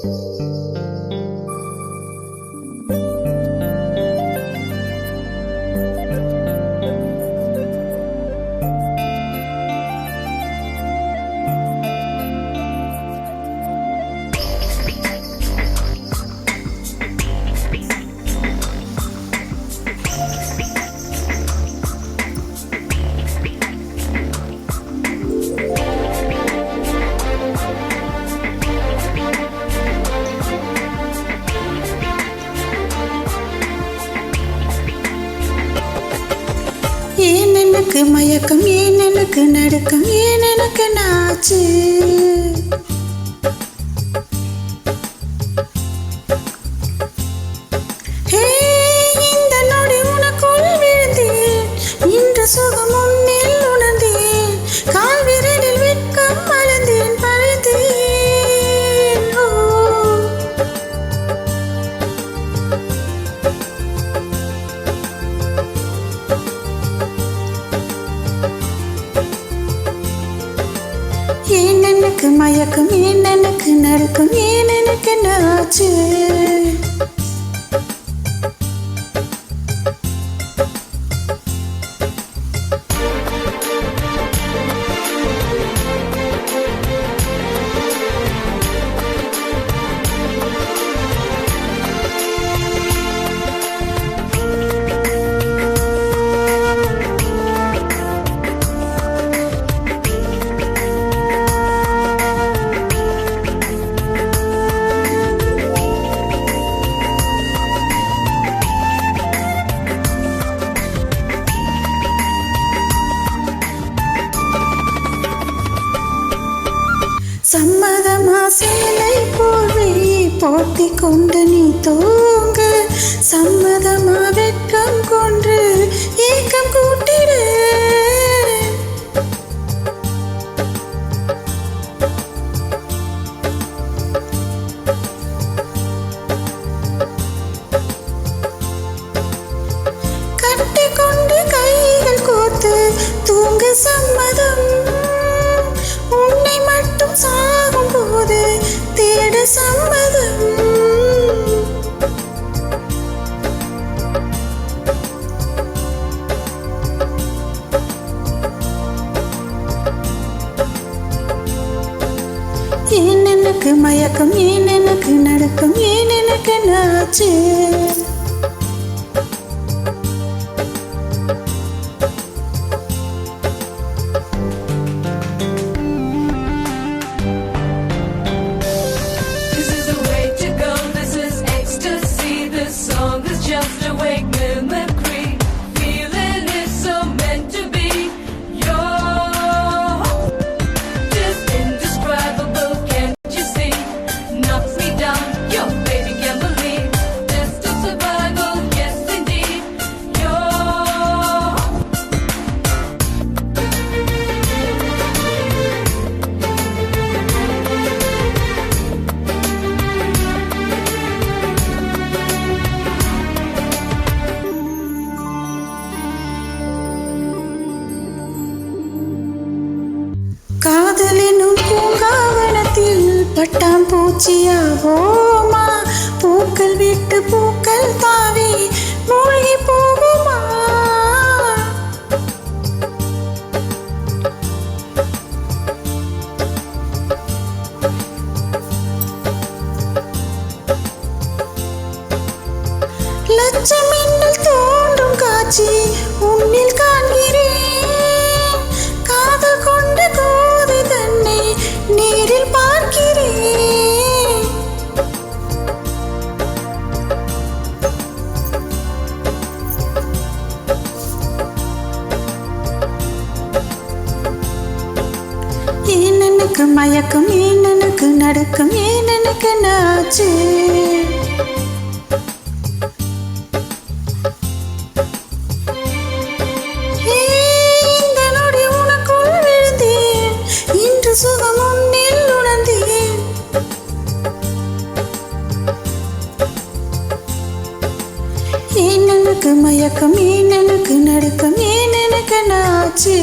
ஏன் எனக்கு மயக்கம், ஏன் எனக்கு நடுக்கம், ஏன் எனக்கு நாச்சு? இந்த நொடி உனக்குள் விழுந்தேன், இன்று சுகம் உன்னில் உணர்ந்தேன், கால் விரலில் வெட்கம் மலர்ந்தேன் பழுந்தேன். ஏன் எனக்கு மயக்கம், ஏன் எனக்கு நடுக்கம், ஏன் எனக்கு நாச்சு? சம்மதமா சேலை போர்வை போட்டி கொண்டு நீ தூங்க, சம்மதமா வெட்கம் கொன்று ஏக்கம் கூட்டிடு. கட்டி கொண்டு கைகள் கோர்த்து தூங்க சம்மதம், உன்னை மட்டும் சாகும் போது தேடு சம்மதம். ஏன் எனக்கு மயக்கம், ஏன் எனக்கு நடுக்கம், ஏன் எனக்கு நாச்சு? காதலினும் பூங்காவனத்தில் பட்டாம்பூச்சியாவோமா, பூக்கள் விட்டு பூக்கள் தாவி மூழ்கி போகுமா? லட்சம் மின்னல் தோன்றும் காட்சி உன்னில் காண்கிறேன், காதல் கொண்ட கோதை தன்னை நேரில் பார்க்கிறேன். ஏன் எனக்கு மயக்கம், ஏன் எனக்கு நடுக்கம், ஏன் எனக்கு நாச்சு? சுகம் உன்னில் உணர்ந்தேன், ஏன் எனக்கு மயக்கம், ஏன் எனக்கு நடுக்கம், ஏன் எனக்கு நாச்சு?